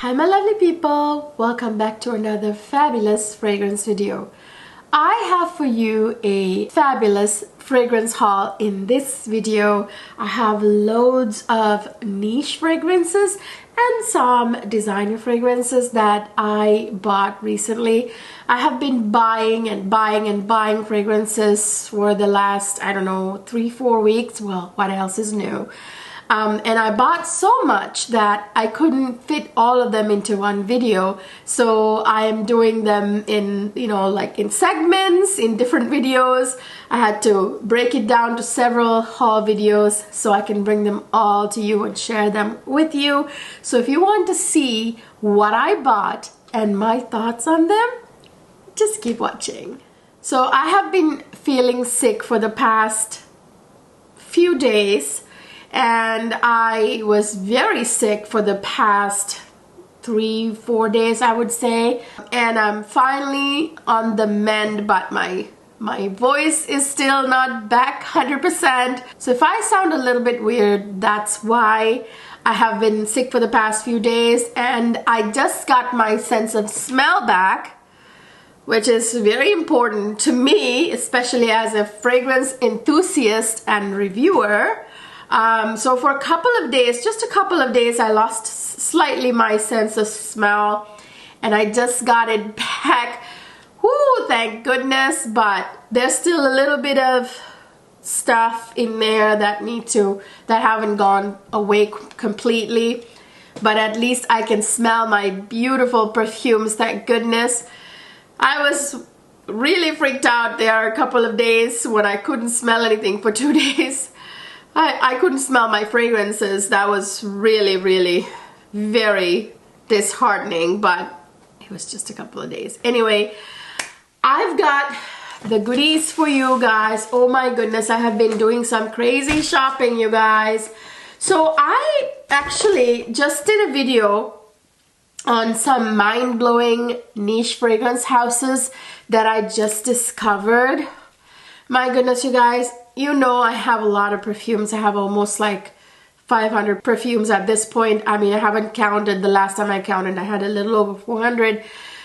Hi my lovely people, welcome back to another fabulous fragrance video. I have for you a fabulous fragrance haul in this video. I have loads of niche fragrances and some designer fragrances that I bought recently. I have been buying and buying fragrances for the last, I don't know, 3-4 weeks. Well, what else is new? And I bought so much that I couldn't fit all of them into one video. So I am doing them in, like in segments, in different videos. I had to break it down to several haul videos so I can bring them all to you and share them with you. So if you want to see what I bought and my thoughts on them, just keep watching. So I have been feeling sick for the past few days. And I was very sick for the past 3-4 days, I would say. And I'm finally on the mend, but my voice is still not back 100%. So if I sound a little bit weird, that's why. I have been sick for the past few days, and I just got my sense of smell back, which is very important to me, especially as a fragrance enthusiast and reviewer. So for a couple of days, just a couple of days, I lost slightly my sense of smell, and I just got it back. Whoo, thank goodness, but there's still a little bit of stuff in there that haven't gone away completely, but at least I can smell my beautiful perfumes, thank goodness. I was really freaked out there a couple of days when I couldn't smell anything for 2 days. I couldn't smell my fragrances. That was really very disheartening, but it was just a couple of days. Anyway, I've got the goodies for you guys. Oh my goodness, I have been doing some crazy shopping, you guys. So I actually just did a video on some mind-blowing niche fragrance houses that I just discovered. My goodness, you guys. You know I have a lot of perfumes. I have almost like 500 perfumes at this point. I mean, I haven't counted. The last time I counted, I had a little over 400.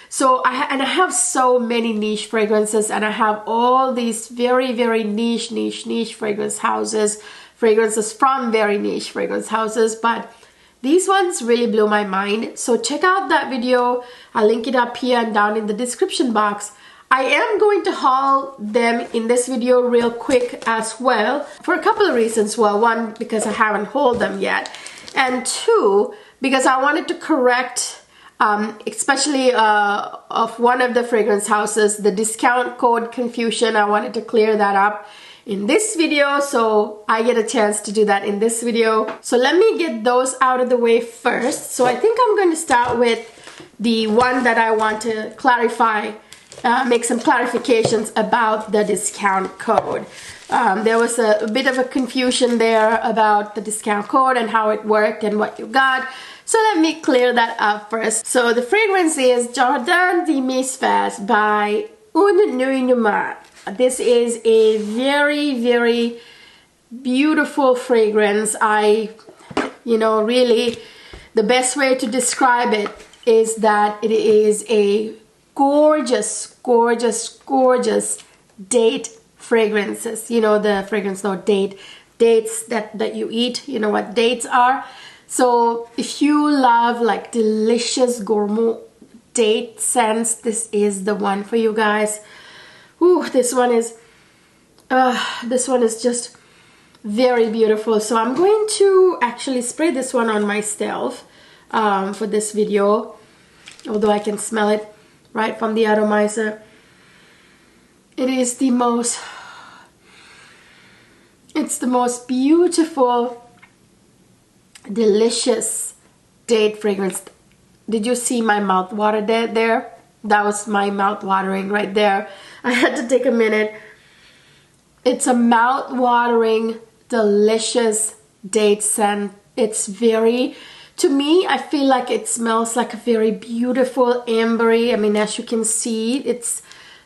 So I have so many niche fragrances, and I have all these very niche fragrance houses, fragrances from very niche fragrance houses, but these ones really blew my mind. So check out that video. I'll link it up here and down in the description box. I am going to haul them in this video real quick as well for a couple of reasons. Well, one, because I haven't hauled them yet, and two, because I wanted to correct especially of one of the fragrance houses, the discount code confusion. I wanted to clear that up in this video, so I get a chance to do that in this video. So let me get those out of the way first. So I think I'm going to start with the one that I want to clarify, make some clarifications about the discount code. There was a bit of a confusion there about the discount code and how it worked and what you got. So let me clear that up first. So the fragrance is Jardin de Mish by Une Nuit Noire. This is a very beautiful fragrance. Really, the best way to describe it is that it is a gorgeous date fragrances. You know the fragrance, no, dates that you eat. You know what dates are. So if you love like delicious gourmet date scents, this is the one for you guys. Ooh, this one is just very beautiful. So I'm going to actually spray this one on myself for this video, although I can smell it right from the atomizer. It is the most beautiful, delicious date fragrance. Did you see my mouth water there? That was my mouth watering right there. I had to take a minute. It's a mouth watering, delicious date scent. It's to me, I feel like it smells like a very beautiful ambery. I mean, as you can see,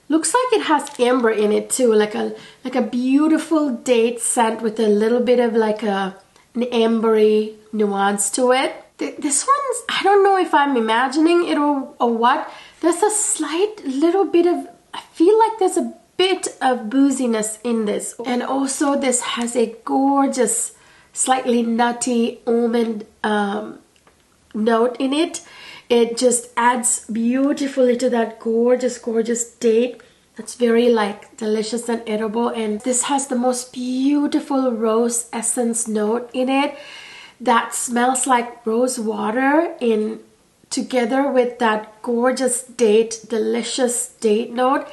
looks like it has amber in it too, like a beautiful date scent with a little bit of like an ambery nuance to it. This one's, I don't know if I'm imagining it or what. There's a slight little bit of, I feel like there's a bit of booziness in this. And also this has a gorgeous, slightly nutty almond note in it. It just adds beautifully to that gorgeous, gorgeous date. That's very like delicious and edible. And this has the most beautiful rose essence note in it that smells like rose water in together with that gorgeous date, delicious date note.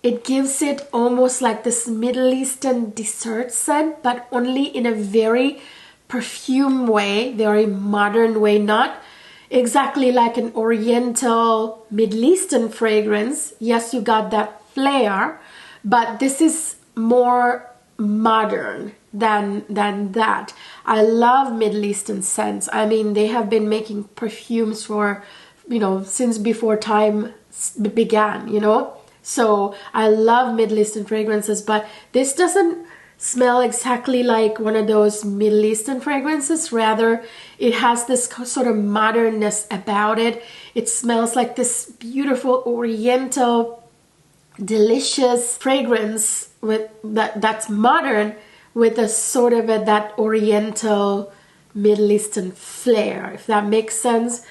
It gives it almost like this Middle Eastern dessert scent, but only in a very perfume way, very modern way, not exactly like an Oriental Middle Eastern fragrance. Yes, you got that flair, but this is more modern than that. I love Middle Eastern scents. I mean, they have been making perfumes for, you know, since before time began, you know. So I love Middle Eastern fragrances, but this doesn't smell exactly like one of those Middle Eastern fragrances. Rather, it has this sort of modernness about it. It smells like this beautiful Oriental, delicious fragrance with that's modern, with a sort of that Oriental Middle Eastern flair, if that makes sense.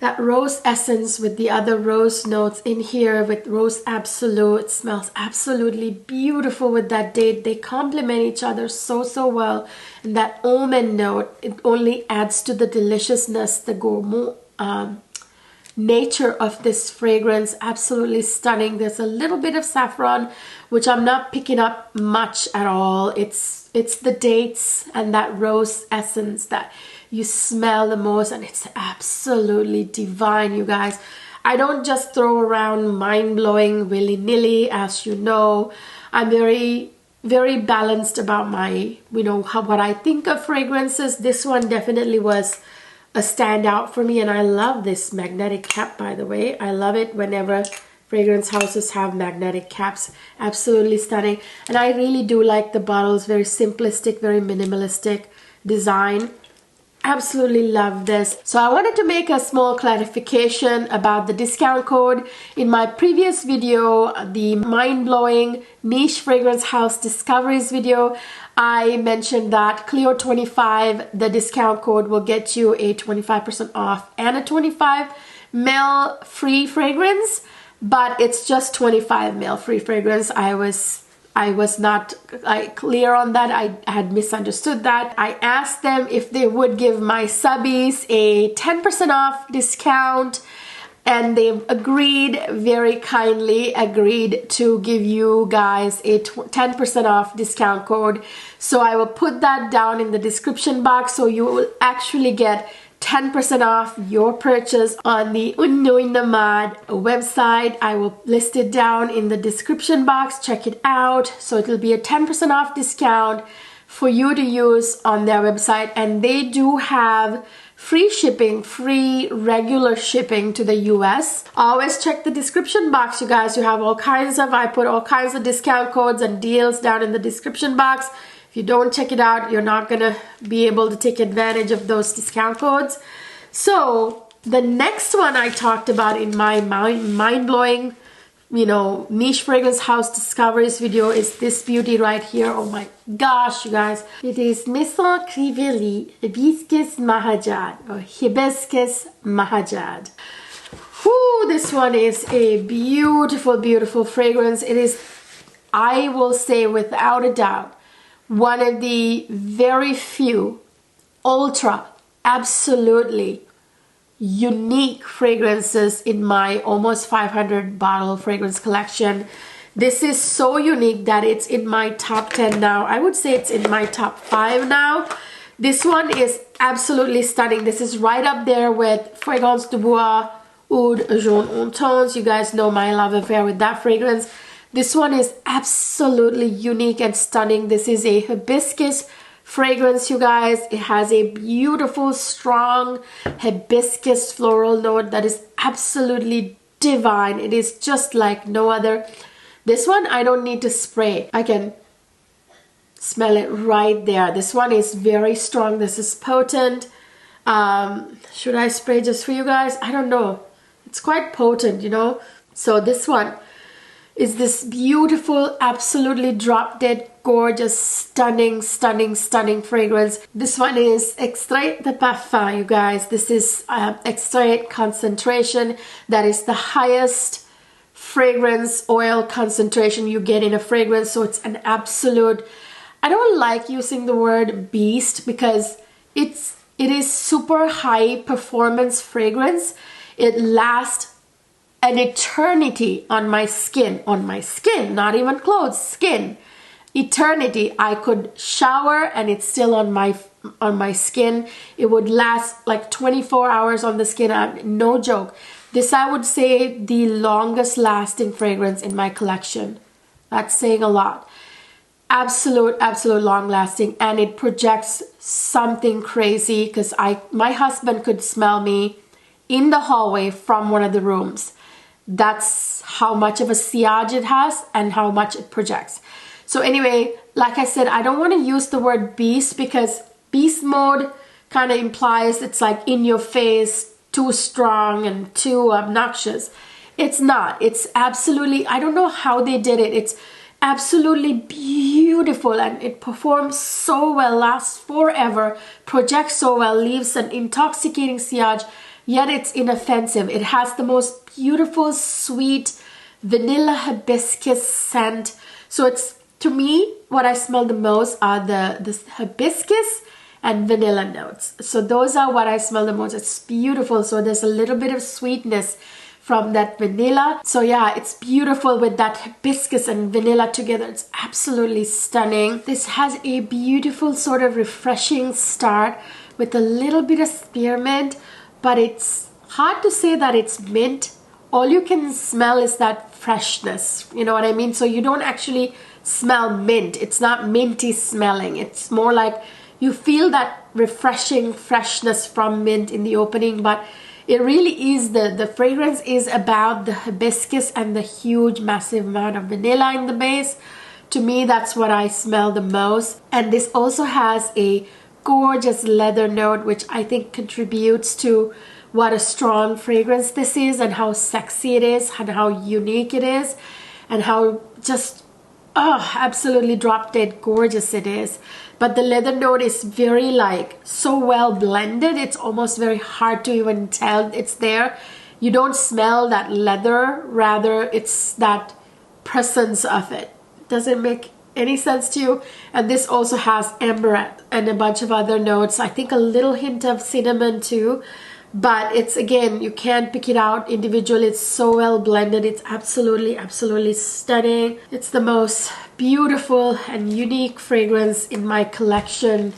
That rose essence with the other rose notes in here with Rose Absolute smells absolutely beautiful with that date. They complement each other so well. And that almond note, it only adds to the deliciousness, the gourmand nature of this fragrance. Absolutely stunning. There's a little bit of saffron, which I'm not picking up much at all. It's the dates and that rose essence that you smell the most, and it's absolutely divine, you guys. I don't just throw around mind-blowing willy-nilly, as you know. I'm very balanced about my, you know, what I think of fragrances. This one definitely was a standout for me, and I love this magnetic cap, by the way. I love it whenever fragrance houses have magnetic caps. Absolutely stunning. And I really do like the bottles. Very simplistic, very minimalistic design. Absolutely love this. So I wanted to make a small clarification about the discount code. In my previous video, the mind-blowing niche fragrance house discoveries video, I mentioned that Cleo 25, the discount code will get you a 25% off and a 25 ml free fragrance, but it's just 25 ml free fragrance. I was not clear on that. I had misunderstood that. I asked them if they would give my subbies a 10% off discount, and they've agreed, very kindly agreed to give you guys a 10% off discount code. So I will put that down in the description box, so you will actually get 10% off your purchase on the Unknown Nomad website. I will list it down in the description box. Check it out. So it'll be a 10% off discount for you to use on their website. And they do have free shipping, free regular shipping to the US. Always check the description box, you guys. You have all kinds of, I put all kinds of discount codes and deals down in the description box. If you don't check it out, you're not gonna be able to take advantage of those discount codes. So the next one I talked about in my mind-blowing, you know, niche fragrance house discoveries video is this beauty right here. Oh my gosh, you guys. It is Maison Crivelli Hibiscus Mahajad, or Hibiscus Mahajad. Whoo, this one is a beautiful, beautiful fragrance. It is, I will say without a doubt, one of the very few ultra absolutely unique fragrances in my almost 500 bottle fragrance collection. This is so unique that it's in my top 10 now. I would say it's in my top 5 now. This one is absolutely stunning. This is right up there with Fragrance du Bois Oud Jaune Intense. You guys know my love affair with that fragrance. This one is absolutely unique and stunning. This is a hibiscus fragrance, you guys. It has a beautiful, strong hibiscus floral note that is absolutely divine. It is just like no other. This one, I don't need to spray. I can smell it right there. This one is very strong. This is potent. Should I spray just for you guys? I don't know. It's quite potent, you know. So this one is this beautiful, absolutely drop dead, gorgeous, stunning, stunning, stunning fragrance. This one is Extrait de Parfum, you guys. This is extrait concentration. That is the highest fragrance oil concentration you get in a fragrance. So it's an absolute, I don't like using the word beast because it is super high performance fragrance. It lasts an eternity on my skin, not even clothes, skin. Eternity. I could shower and it's still on my skin. It would last like 24 hours on the skin. No joke. This, I would say, the longest lasting fragrance in my collection. That's saying a lot. Absolute long lasting, and it projects something crazy because my husband could smell me in the hallway from one of the rooms. That's how much of a sillage it has and how much it projects. So anyway, like I said, I don't want to use the word beast because beast mode kind of implies it's like in your face, too strong and too obnoxious. It's not. It's absolutely, I don't know how they did it. It's absolutely beautiful and it performs so well, lasts forever, projects so well, leaves an intoxicating sillage, yet it's inoffensive. It has the most beautiful, sweet vanilla hibiscus scent. So it's, to me, what I smell the most are the hibiscus and vanilla notes. So those are what I smell the most. It's beautiful. So there's a little bit of sweetness from that vanilla. So yeah, it's beautiful with that hibiscus and vanilla together. It's absolutely stunning. This has a beautiful sort of refreshing start with a little bit of spearmint, but it's hard to say that it's mint. All you can smell is that freshness. You know what I mean? So you don't actually smell mint. It's not minty smelling. It's more like you feel that refreshing freshness from mint in the opening, but it really is, the fragrance is about the hibiscus and the huge massive amount of vanilla in the base. To me, that's what I smell the most. And this also has a gorgeous leather note, which I think contributes to what a strong fragrance this is and how sexy it is and how unique it is and how just absolutely drop dead gorgeous it is. But the leather note is very like so well blended, it's almost very hard to even tell it's there. You don't smell that leather, rather it's that presence of it. Doesn't make any sense to you? And this also has amber and a bunch of other notes. I think a little hint of cinnamon too. But it's, again, you can't pick it out individually. It's so well blended. It's absolutely stunning. It's the most beautiful and unique fragrance in my collection.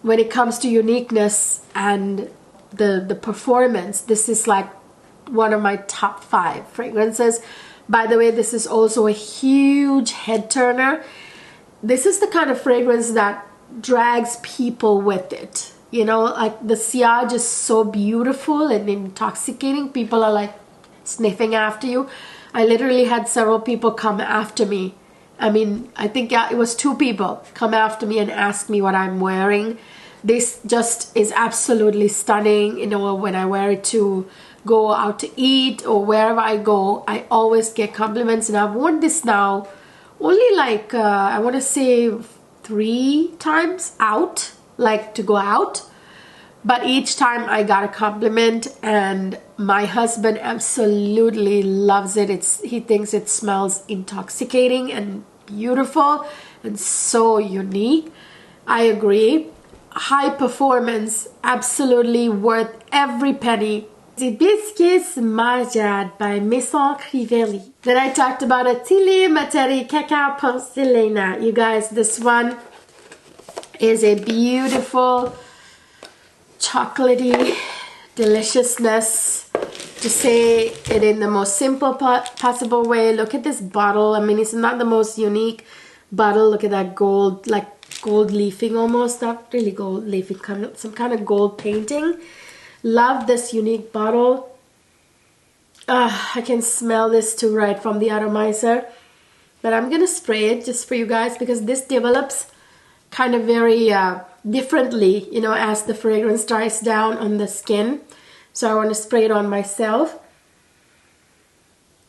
When it comes to uniqueness and the performance, this is like one of my top 5 fragrances. By the way, this is also a huge head turner. This is the kind of fragrance that drags people with it. You know, like the sillage is so beautiful and intoxicating. People are like sniffing after you. I literally had several people come after me. I mean, I think it was 2 people come after me and ask me what I'm wearing. This just is absolutely stunning. You know, when I wear it to go out to eat or wherever I go, I always get compliments. And I've worn this now only like, I want to say 3 times out. Like to go out, but each time I got a compliment, and my husband absolutely loves it. He thinks it smells intoxicating and beautiful and so unique. I agree. High performance, absolutely worth every penny. Hibiscus Marjad by Maison Crivelli. Then I talked about Atelier Materi Cacao Porcelana. You guys, this one is a beautiful chocolatey deliciousness, to say it in the most simple possible way. Look at this bottle. I mean, it's not the most unique bottle. Look at that gold, like gold leafing almost. Not really gold leafing, some kind of gold painting. Love this unique bottle. I can smell this too right from the atomizer. But I'm going to spray it just for you guys because this develops kind of very differently, you know, as the fragrance dries down on the skin. So I want to spray it on myself.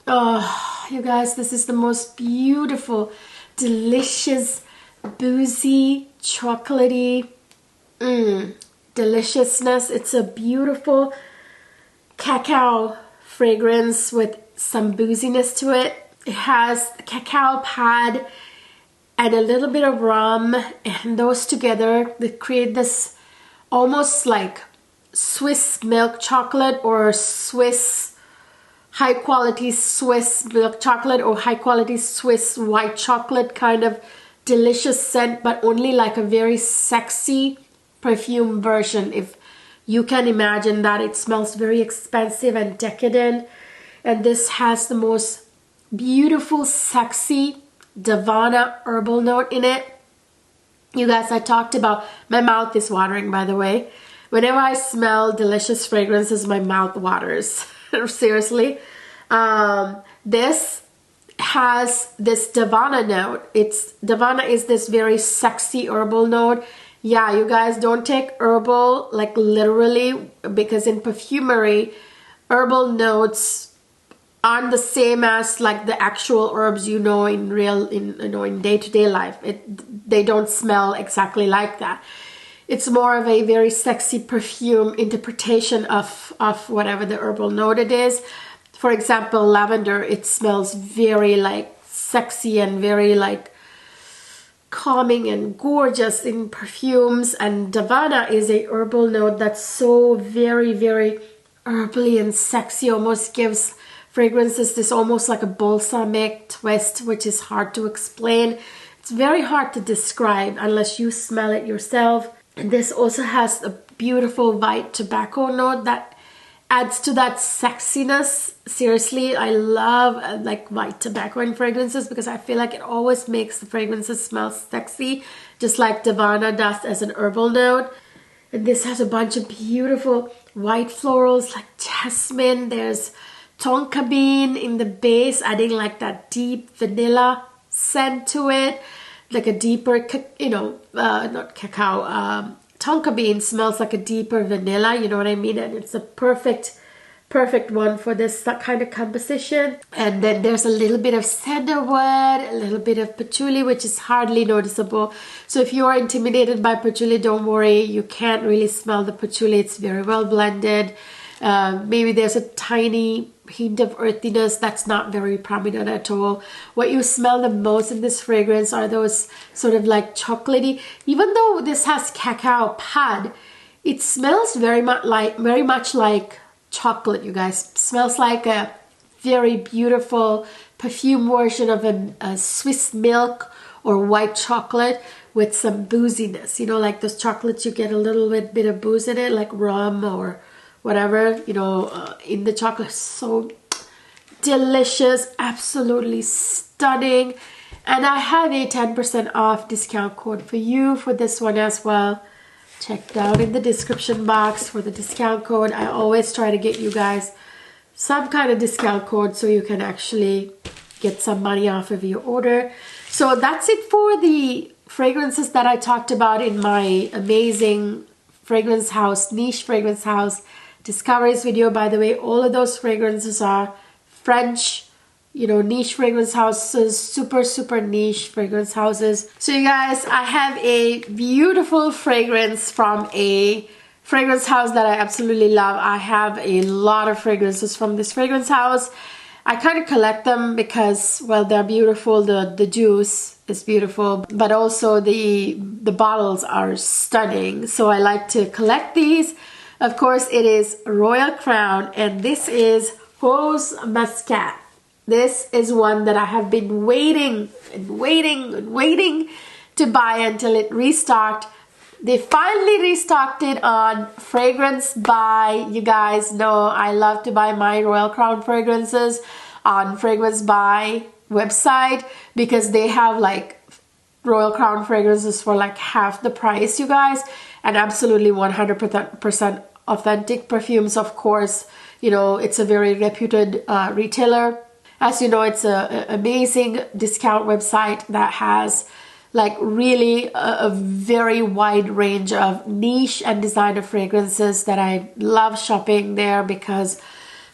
Oh, you guys, this is the most beautiful, delicious, boozy, chocolatey deliciousness. It's a beautiful cacao fragrance with some booziness to it. It has cacao pad and a little bit of rum, and those together they create this almost like Swiss milk chocolate or Swiss high quality Swiss milk chocolate or high quality Swiss white chocolate kind of delicious scent, but only like a very sexy perfume version. If you can imagine that, it smells very expensive and decadent, and this has the most beautiful sexy Davana herbal note in it. You guys, I talked about, my mouth is watering, by the way. Whenever I smell delicious fragrances, my mouth waters. Seriously. This has this Davana note. Davana is this very sexy herbal note. Yeah, you guys, don't take herbal like literally, because in perfumery, herbal notes aren't the same as like the actual herbs you know in real, in day-to-day life. They don't smell exactly like that. It's more of a very sexy perfume interpretation of whatever the herbal note it is. For example, lavender, it smells very like sexy and very like calming and gorgeous in perfumes. And Davana is a herbal note that's so very, very herbally and sexy, almost gives fragrances this almost like a balsamic twist, which is hard to explain. It's very hard to describe unless you smell it yourself. And this also has a beautiful white tobacco note that adds to that sexiness. Seriously, I love like white tobacco in fragrances because I feel like it always makes the fragrances smell sexy, just like Davana does as an herbal note. And this has a bunch of beautiful white florals like jasmine. There's tonka bean in the base, adding like that deep vanilla scent to it, like a deeper, not cacao, tonka bean smells like a deeper vanilla, you know what I mean? And it's a perfect one for this kind of composition. And then there's a little bit of sandalwood, a little bit of patchouli, which is hardly noticeable. So if you are intimidated by patchouli, don't worry, you can't really smell the patchouli. It's very well blended. Maybe there's a tiny hint of earthiness that's not very prominent at all. What you smell the most in this fragrance are those sort of like chocolatey, even though this has cacao pad, it smells very much like chocolate, you guys. It smells like a very beautiful perfume version of a Swiss milk or white chocolate with some booziness, you know, like those chocolates you get a little bit of booze in it, like rum or whatever, you know, in the chocolate. So delicious, absolutely stunning. And I have a 10% off discount code for you for this one as well. Check down in the description box for the discount code. I always try to get you guys some kind of discount code so you can actually get some money off of your order. So that's it for the fragrances that I talked about in my amazing fragrance house, niche fragrance house discoveries video. By the way, all of those fragrances are French, you know, niche fragrance houses, super niche fragrance houses. So you guys, I have a beautiful fragrance from a fragrance house that I absolutely love. I have a lot of fragrances from this fragrance house. I kind of collect them because, well, they're beautiful. The juice is beautiful, but also the bottles are stunning. So I like to collect these. Of course, it is Royal Crown, and this is Rose Muscat. This is one that I have been waiting to buy until it restocked. They finally restocked it on Fragrance Buy. You guys know I love to buy my Royal Crown fragrances on Fragrance Buy website because they have like Royal Crown fragrances for like half the price, you guys, and absolutely 100% authentic perfumes. Of course, you know, it's a very reputed retailer. As you know, it's an amazing discount website that has like really a very wide range of niche and designer fragrances that I love shopping there because,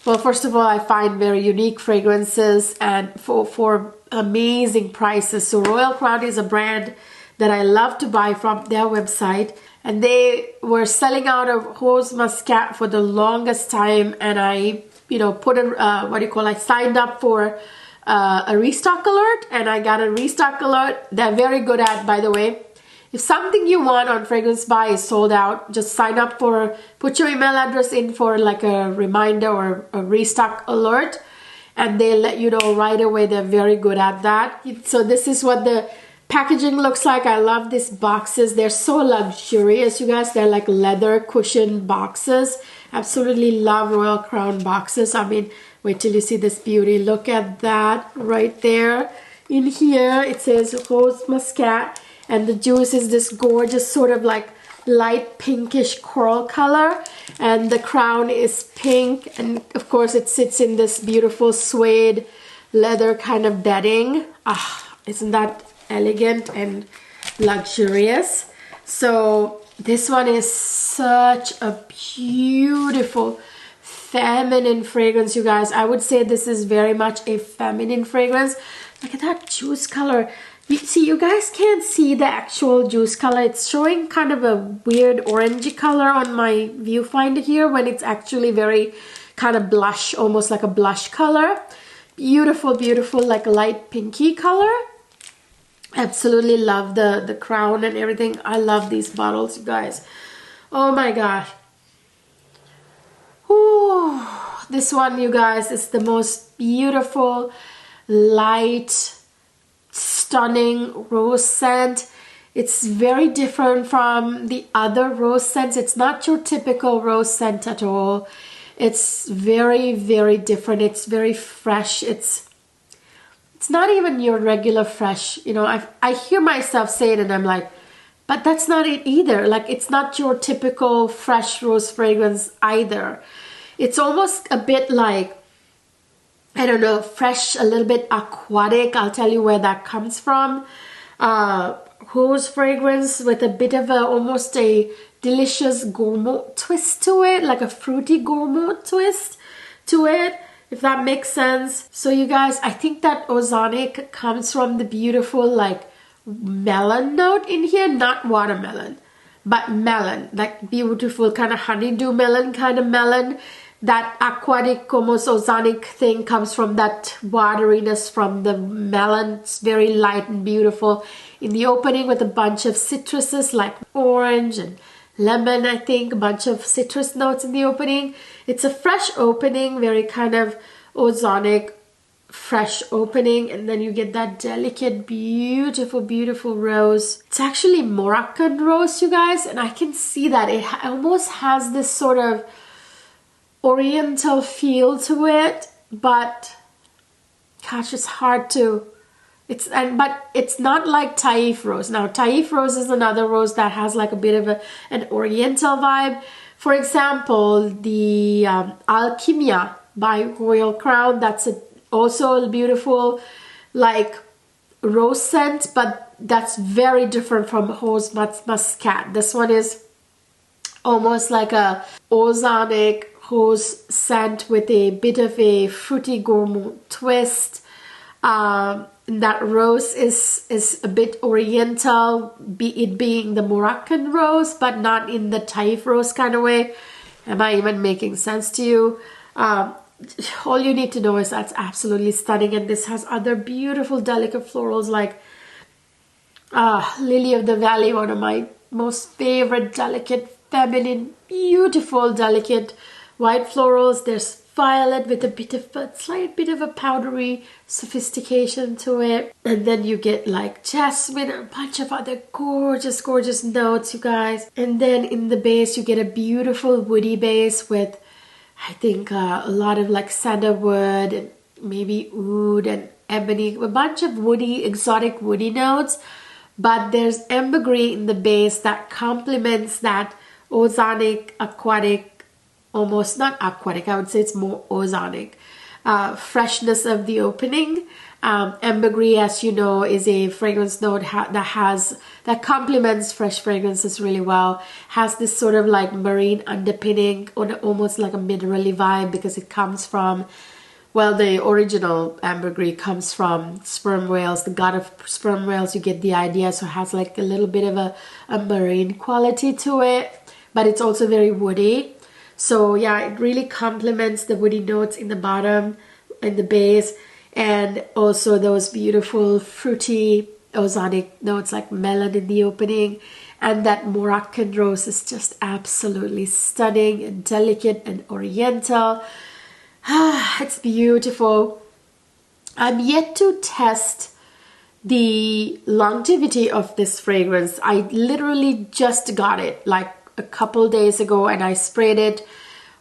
well, first of all, I find very unique fragrances and for amazing prices. So Royal Crown is a brand that I love to buy from their website, and they were selling out of Rose Muscat for the longest time, and I, you know, put a I signed up for a restock alert, and I got a restock alert. They're very good at, by the way, if something you want on Fragrance Buy is sold out, just sign up for, put your email address in for like a reminder or a restock alert, and they let you know right away. They're very good at that. So this is what the packaging looks like. I love these boxes. They're so luxurious, you guys. They're like leather cushioned boxes. Absolutely love Royal Crown boxes. I mean, wait till you see this beauty. Look at that right there. In here, it says Rose Muscat, and the juice is this gorgeous sort of like light pinkish coral color, and the crown is pink, and of course it sits in this beautiful suede leather kind of bedding. Ah, isn't that elegant and luxurious? So this one is such a beautiful feminine fragrance, you guys. I would say this is very much a feminine fragrance. Look at that juice color. You see, you guys can't see the actual juice color. It's showing kind of a weird orangey color on my viewfinder here when it's actually very kind of blush, almost like a blush color. Beautiful, beautiful, like light pinky color. Absolutely love the crown and everything. I love these bottles, you guys. Oh my gosh. Ooh, this one, you guys, is the most beautiful, light, stunning rose scent. It's very different from the other rose scents. It's not your typical rose scent at all. It's very, very different. It's very fresh. It's not even your regular fresh. You know, I hear myself say it and I'm like, but that's not it either. Like, it's not your typical fresh rose fragrance either. It's almost a bit like, I don't know, fresh, a little bit aquatic. I'll tell you where that comes from. Rose fragrance with a bit of almost a delicious gourmet twist to it, like a fruity gourmet twist to it, if that makes sense. So you guys, I think that Zosonic comes from the beautiful like melon note in here, not watermelon, but melon, like beautiful kind of honeydew melon kind of melon. That aquatic, almost ozonic thing comes from that wateriness from the melon. It's very light and beautiful in the opening with a bunch of citruses like orange and lemon, I think. A bunch of citrus notes in the opening. It's a fresh opening, very kind of ozonic, fresh opening. And then you get that delicate, beautiful, beautiful rose. It's actually Moroccan rose, you guys. And I can see that it almost has this sort of oriental feel to it, but gosh, it's hard to, but it's not like Taif rose. Now Taif rose is another rose that has like a bit of an oriental vibe. For example, the Alchemia by Royal Crown, that's also a beautiful like rose scent, but that's very different from Rose Muscat. This one is almost like a ozonic rose scent with a bit of a fruity gourmet twist. That rose is a bit oriental, it being the Moroccan rose, but not in the Taif rose kind of way. Am I even making sense to you? All you need to know is that's absolutely stunning, and this has other beautiful delicate florals like Lily of the Valley, one of my most favorite delicate, feminine, beautiful, delicate white florals. There's violet with a slight bit of a powdery sophistication to it. And then you get like jasmine and a bunch of other gorgeous, gorgeous notes, you guys. And then in the base, you get a beautiful woody base with, I think, a lot of like sandalwood and maybe oud and ebony, a bunch of woody, exotic woody notes. But there's ambergris in the base that complements that ozonic, aquatic, almost not aquatic, I would say it's more ozonic freshness of the opening. Ambergris, as you know, is a fragrance note that complements fresh fragrances really well. Has this sort of like marine underpinning, or almost like a minerally vibe, because it comes from, well, the original ambergris comes from sperm whales, the gut of sperm whales. You get the idea. So it has like a little bit of a marine quality to it, but it's also very woody. So yeah, it really complements the woody notes in the bottom and the base, and also those beautiful fruity ozonic notes like melon in the opening. And that Moroccan rose is just absolutely stunning and delicate and oriental. It's beautiful. I'm yet to test the longevity of this fragrance. I literally just got it like a couple days ago, and I sprayed it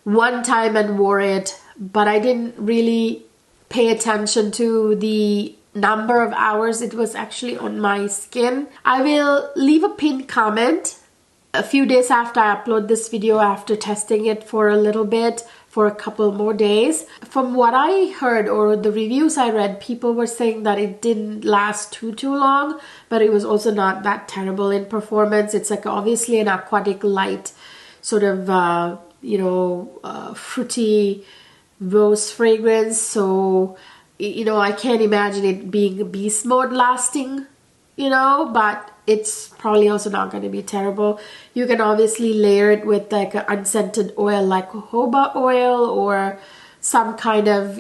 one time and wore it, but I didn't really pay attention to the number of hours it was actually on my skin. I will leave a pinned comment a few days after I upload this video, after testing it for a little bit, for a couple more days. From what I heard, or the reviews I read, people were saying that it didn't last too long, but it was also not that terrible in performance. It's like obviously an aquatic light sort of fruity rose fragrance. So I can't imagine it being a beast mode lasting, but it's probably also not going to be terrible. You can obviously layer it with like an unscented oil like jojoba oil, or some kind of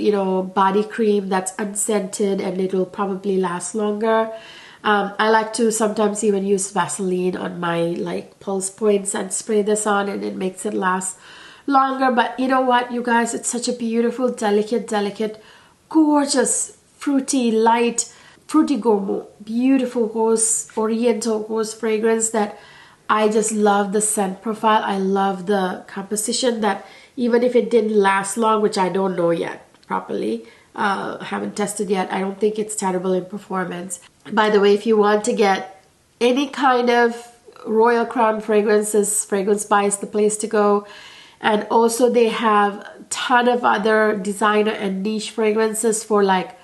body cream that's unscented, and it'll probably last longer. I like to sometimes even use Vaseline on my like pulse points and spray this on, and it makes it last longer. But you know what, you guys, it's such a beautiful, delicate, gorgeous, fruity, light, fruity gourmand, beautiful rose, oriental rose fragrance that I just love the scent profile. I love the composition, that even if it didn't last long, which I don't know yet properly, haven't tested yet, I don't think it's terrible in performance. By the way, if you want to get any kind of Royal Crown fragrances, Fragrance Buy is the place to go. And also they have a ton of other designer and niche fragrances for like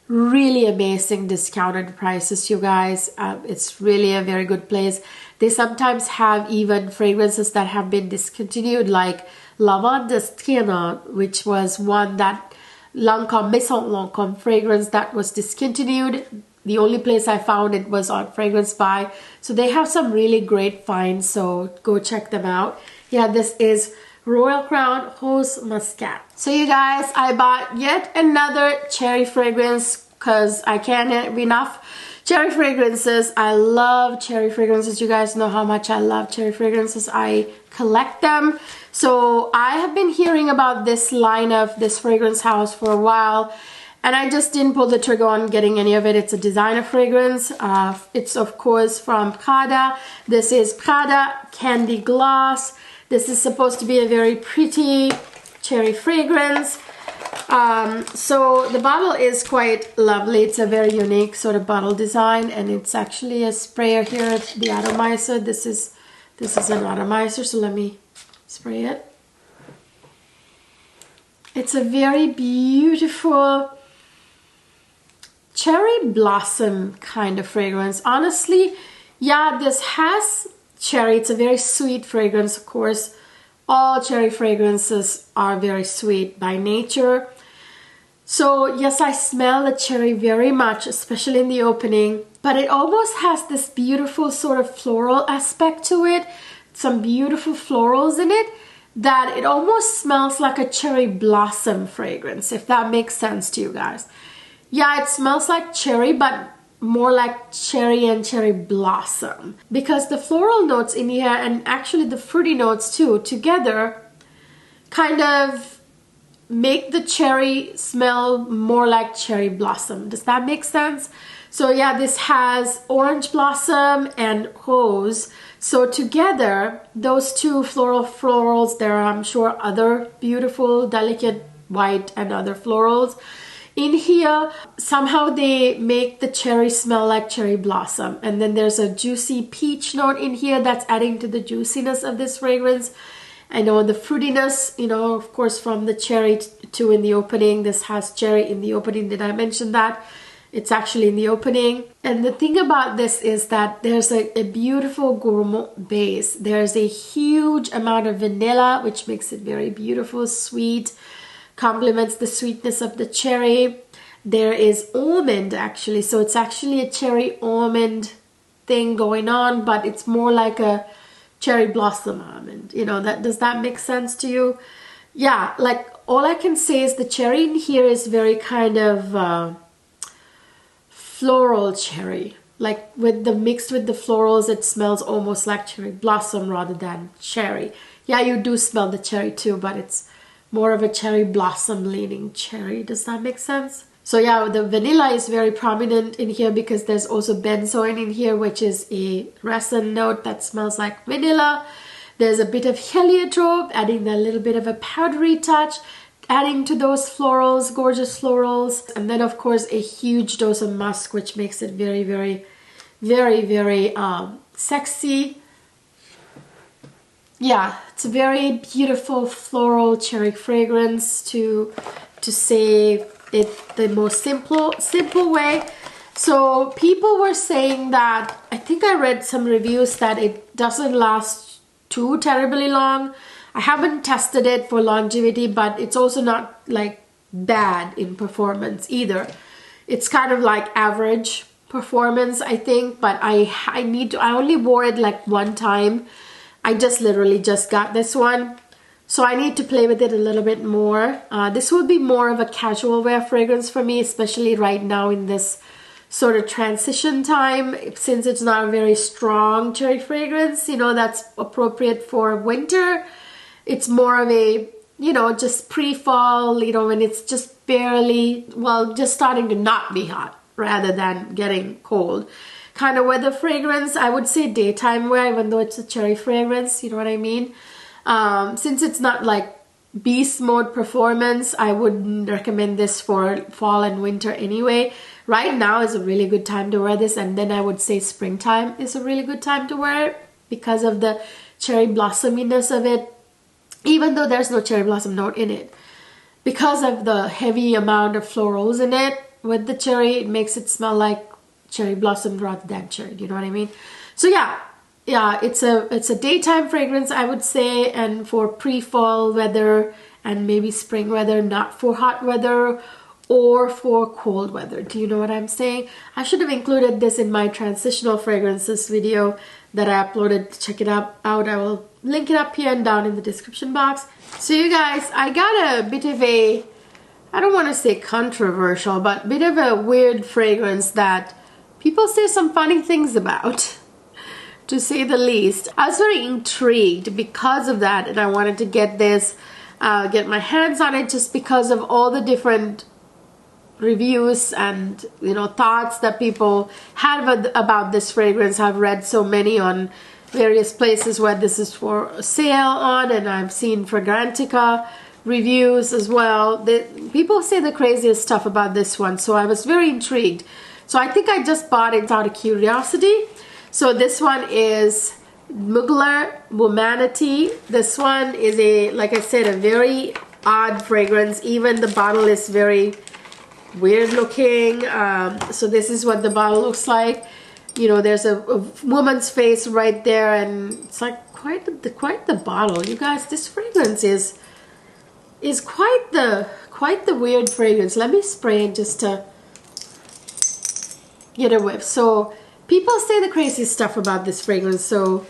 really amazing discounted prices, you guys. It's really a very good place. They sometimes have even fragrances that have been discontinued, like Lavande Strenant, which was one that Lancôme, Maison Lancôme fragrance that was discontinued. The only place I found it was on Fragrance Buy. So they have some really great finds, so go check them out. Yeah, this is Royal Crown Rose Muscat. So you guys, I bought yet another cherry fragrance because I can't have enough cherry fragrances. I love cherry fragrances. You guys know how much I love cherry fragrances. I collect them. So I have been hearing about this line of this fragrance house for a while, and I just didn't pull the trigger on getting any of it. It's a designer fragrance. It's of course from Prada. This is Prada Candy Gloss. This is supposed to be a very pretty cherry fragrance. So the bottle is quite lovely. It's a very unique sort of bottle design, and it's actually a sprayer here, the atomizer. This is an atomizer, so let me spray it. It's a very beautiful cherry blossom kind of fragrance. Honestly, yeah, this has cherry. It's a very sweet fragrance, of course. All cherry fragrances are very sweet by nature. So yes, I smell the cherry very much, especially in the opening, but it almost has this beautiful sort of floral aspect to it. Some beautiful florals in it, that it almost smells like a cherry blossom fragrance, if that makes sense to you guys. Yeah, it smells like cherry, but more like cherry and cherry blossom, because the floral notes in here, and actually the fruity notes too, together kind of make the cherry smell more like cherry blossom. Does that make sense? So yeah, this has orange blossom and rose. So together, those two florals, there are, I'm sure, other beautiful, delicate white and other florals in here. Somehow they make the cherry smell like cherry blossom. And then there's a juicy peach note in here that's adding to the juiciness of this fragrance. I know the fruitiness, of course, from the cherry two in the opening. This has cherry in the opening. Did I mention that? It's actually in the opening. And the thing about this is that there's a beautiful gourmand base. There's a huge amount of vanilla, which makes it very beautiful, sweet, complements the sweetness of the cherry. There is almond actually, so it's actually a cherry almond thing going on, but it's more like a cherry blossom almond. You know, that, does that make sense to you? Yeah, like all I can say is the cherry in here is very kind of floral cherry. Like with the mixed with the florals, it smells almost like cherry blossom rather than cherry. Yeah, you do smell the cherry too, but it's more of a cherry blossom leaning cherry. Does that make sense? So yeah, the vanilla is very prominent in here because there's also benzoin in here, which is a resin note that smells like vanilla. There's a bit of heliotrope, adding a little bit of a powdery touch, adding to those florals, gorgeous florals. And then of course a huge dose of musk, which makes it very, very, very, very sexy. Yeah, it's a very beautiful floral cherry fragrance to say it the most simple way. So people were saying that, I think I read some reviews that it doesn't last too terribly long. I haven't tested it for longevity, but it's also not like bad in performance either. It's kind of like average performance, I think, but I only wore it like one time. I just literally just got this one. So I need to play with it a little bit more. This will be more of a casual wear fragrance for me, especially right now in this sort of transition time, since it's not a very strong cherry fragrance, you know, that's appropriate for winter. It's more of a, you know, just pre-fall, you know, when it's just barely, well, just starting to not be hot rather than getting cold kind of weather fragrance. I would say daytime wear, even though it's a cherry fragrance, you know what I mean? Since it's not like beast mode performance, I wouldn't recommend this for fall and winter anyway. Right now is a really good time to wear this, and then I would say springtime is a really good time to wear it because of the cherry blossominess of it, even though there's no cherry blossom note in it. Because of the heavy amount of florals in it with the cherry, it makes it smell like cherry blossom rather than cherry, you know what I mean? So yeah, it's a daytime fragrance, I would say, and for pre-fall weather and maybe spring weather, not for hot weather or for cold weather. Do you know what I'm saying? I should have included this in my transitional fragrances video that I uploaded. Check it out. I will link it up here and down in the description box. So you guys, I got a bit of a, I don't want to say controversial, but a bit of a weird fragrance that people say some funny things about, to say the least. I was very intrigued because of that, and I wanted to get this, get my hands on it, just because of all the different reviews and, you know, thoughts that people have about this fragrance. I've read so many on various places where this is for sale on, and I've seen Fragrantica reviews as well. People say the craziest stuff about this one, so I was very intrigued. So I think I just bought it out of curiosity. So this one is Mugler Womanity. This one is a, like I said, a very odd fragrance. Even the bottle is very weird looking. So this is what the bottle looks like. You know, there's a woman's face right there, and it's like quite the bottle. You guys, this fragrance is quite the weird fragrance. Let me spray it just to get a whiff. So people say the craziest stuff about this fragrance. So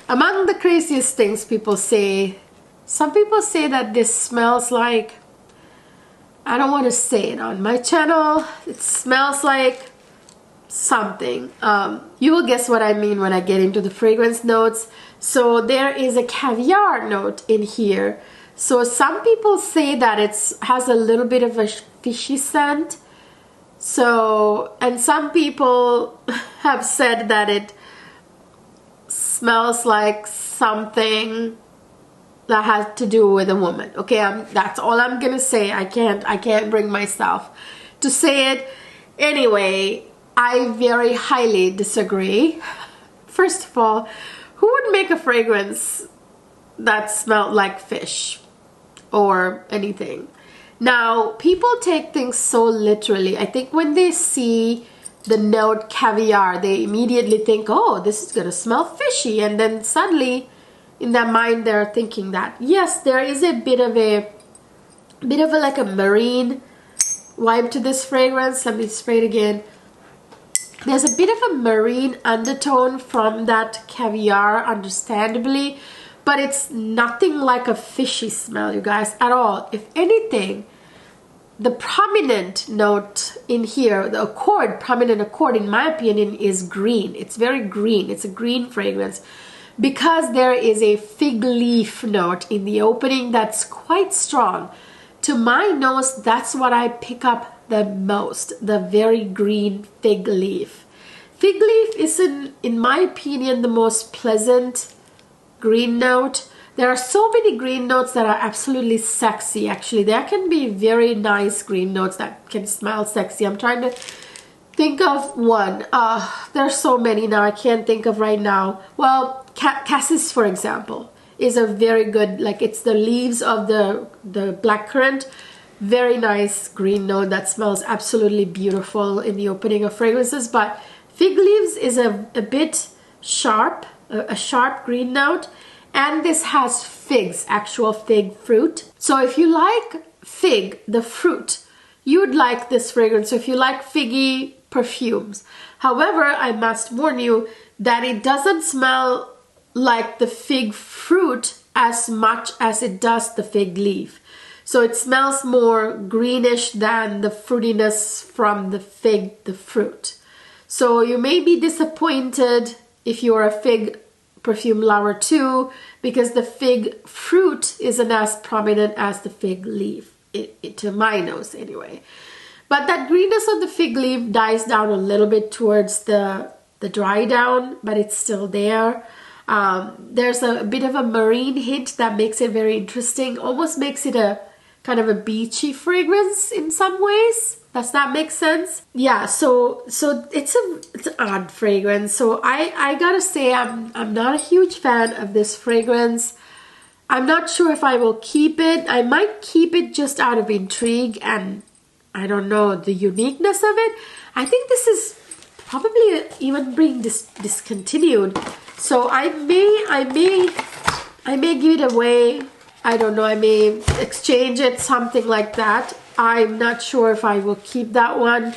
among the craziest things people say, some people say that this smells like, I don't want to say it on my channel, it smells like something. You will guess what I mean when I get into the fragrance notes. So there is a caviar note in here. So some people say that it has a little bit of a fishy scent. So, and some people have said that it smells like something that has to do with a woman. Okay, that's all I'm gonna say. I can't bring myself to say it. Anyway, I very highly disagree. First of all, who would make a fragrance that smelled like fish or anything? Now, people take things so literally. I think when they see the note caviar, they immediately think, oh, this is gonna smell fishy, and then suddenly in their mind they're thinking that. Yes, there is a bit of a like a marine vibe to this fragrance. Let me spray it again. There's a bit of a marine undertone from that caviar, understandably, but it's nothing like a fishy smell, you guys, at all. If anything, the prominent note in here, the prominent accord, in my opinion, is green. It's very green. It's a green fragrance because there is a fig leaf note in the opening that's quite strong. To my nose, that's what I pick up the most, the very green fig leaf. Fig leaf is, in my opinion, the most pleasant green note. There are so many green notes that are absolutely sexy. Actually, there can be very nice green notes that can smell sexy. I'm trying to think of one. There's so many now, I can't think of right now. Well, cassis, for example, is a very good, like, it's the leaves of the blackcurrant. Very nice green note that smells absolutely beautiful in the opening of fragrances. But fig leaves is a bit sharp, a sharp green note. And this has figs, actual fig fruit. So if you like fig, the fruit, you'd like this fragrance. So if you like figgy perfumes. However, I must warn you that it doesn't smell like the fig fruit as much as it does the fig leaf. So it smells more greenish than the fruitiness from the fig, the fruit. So you may be disappointed if you're a fig perfume lover too, because the fig fruit isn't as prominent as the fig leaf, to my nose anyway. But that greenness of the fig leaf dies down a little bit towards the dry down, but it's still there. There's a bit of a marine hint that makes it very interesting, almost makes it a kind of a beachy fragrance in some ways. Does that make sense? Yeah, so it's an odd fragrance. So I gotta say I'm not a huge fan of this fragrance. I'm not sure if I will keep it. I might keep it just out of intrigue and I don't know, the uniqueness of it. I think this is probably even being discontinued. So I may give it away. I don't know, I may exchange it, something like that. I'm not sure if I will keep that one.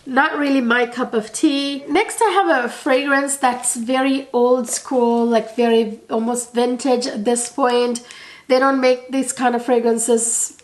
Not really my cup of tea. Next I have a fragrance that's very old school, like very almost vintage at this point. They don't make these kind of fragrances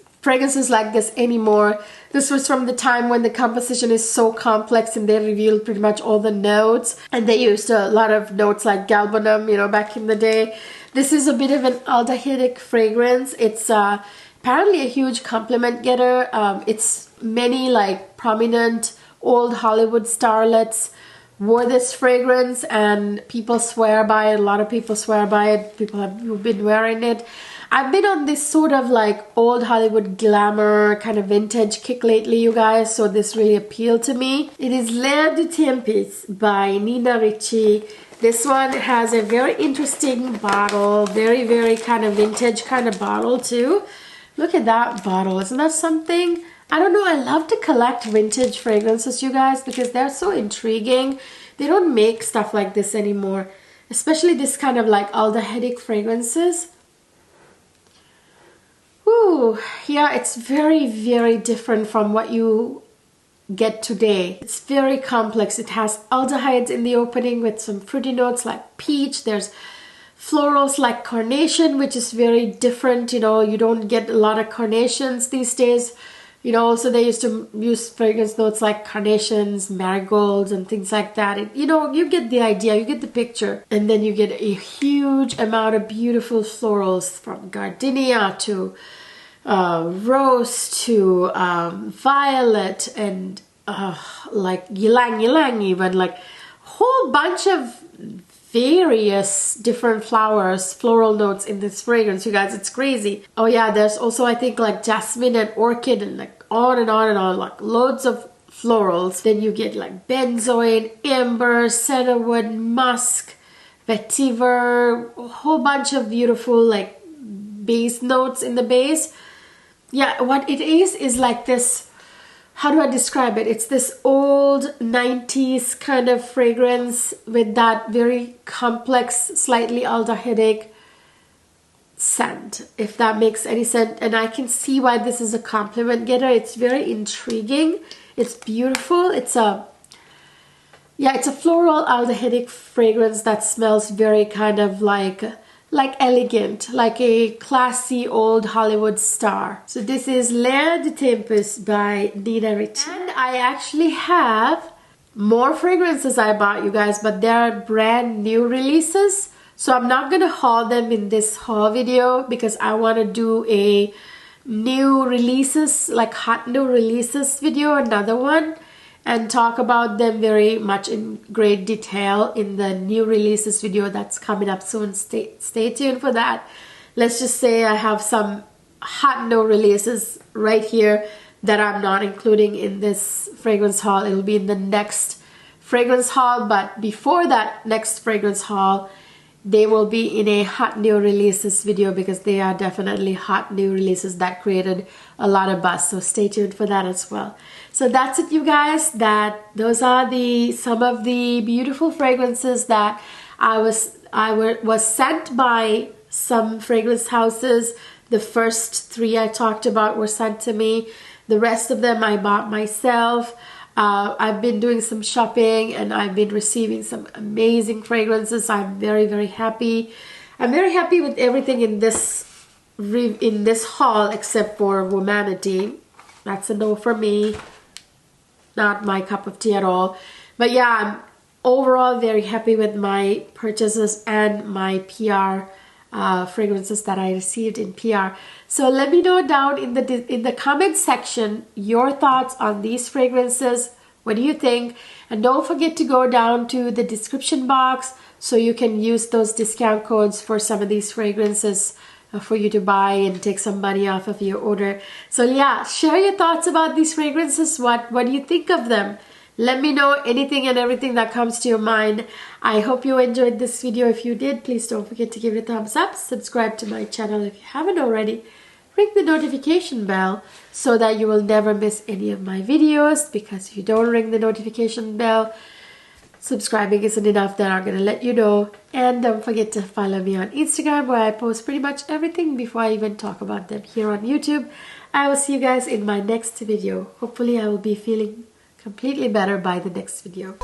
like this anymore. This was from the time when the composition is so complex and they revealed pretty much all the notes. And they used a lot of notes like galbanum, you know, back in the day. This is a bit of an aldehydic fragrance. It's apparently a huge compliment getter. It's many like prominent old Hollywood starlets wore this fragrance and people swear by it. A lot of people swear by it. People who've been wearing it. I've been on this sort of like old Hollywood glamour kind of vintage kick lately, you guys, so this really appealed to me. It is L'air du Tempest by Nina Ricci. This one has a very interesting bottle, very, very kind of vintage kind of bottle too. Look at that bottle, isn't that something? I don't know, I love to collect vintage fragrances, you guys, because they're so intriguing. They don't make stuff like this anymore, especially this kind of like aldehydic fragrances. Ooh, yeah, it's very, very different from what you get today. It's very complex. It has aldehydes in the opening with some fruity notes like peach. There's florals like carnation, which is very different. You know, you don't get a lot of carnations these days. You know, also they used to use fragrance notes like carnations, marigolds, and things like that. You know, you get the idea, you get the picture. And then you get a huge amount of beautiful florals from gardenia to rose to violet and like ylang ylang, even like whole bunch of various different flowers, floral notes in this fragrance, you guys. It's crazy. Oh yeah, there's also I think like jasmine and orchid and like on and on and on, like loads of florals. Then you get like benzoin, amber, cedarwood, musk, vetiver, a whole bunch of beautiful like base notes in the base. yeah, what it is like this, how do I describe it? It's this old 90s kind of fragrance with that very complex, slightly aldehydic scent, if that makes any sense. And I can see why this is a compliment getter. It's very intriguing. It's beautiful. It's a floral aldehydic fragrance that smells very kind of like elegant, like a classy old Hollywood star. So this is L'air de Tempest by Nina Ricci. And I actually have more fragrances I bought, you guys, but they are brand new releases. So I'm not gonna haul them in this haul video because I want to do a new releases, like hot new releases video, another one, and talk about them very much in great detail in the new releases video that's coming up soon. Stay tuned for that. Let's just say I have some hot new releases right here that I'm not including in this fragrance haul. It'll be in the next fragrance haul, but before that next fragrance haul, they will be in a hot new releases video because they are definitely hot new releases that created a lot of buzz. So stay tuned for that as well. So that's it, you guys. Those are some of the beautiful fragrances that I was sent by some fragrance houses. The first 3 I talked about were sent to me. The rest of them I bought myself. I've been doing some shopping and I've been receiving some amazing fragrances. I'm very, very happy. I'm very happy with everything in this haul except for Womanity. That's a no for me. Not my cup of tea at all. But yeah, I'm overall very happy with my purchases and my PR fragrances that I received in PR. So let me know down in the comment section your thoughts on these fragrances. What do you think? And don't forget to go down to the description box so you can use those discount codes for some of these fragrances for you to buy and take some money off of your order. So yeah, share your thoughts about these fragrances. What do you think of them? Let me know anything and everything that comes to your mind. I hope you enjoyed this video. If you did, please don't forget to give it a thumbs up. Subscribe to my channel if you haven't already. Ring the notification bell so that you will never miss any of my videos, because if you don't ring the notification bell, subscribing isn't enough. Then I'm going to let you know. And don't forget to follow me on Instagram, where I post pretty much everything before I even talk about them here on YouTube. I will see you guys in my next video. Hopefully I will be feeling completely better by the next video.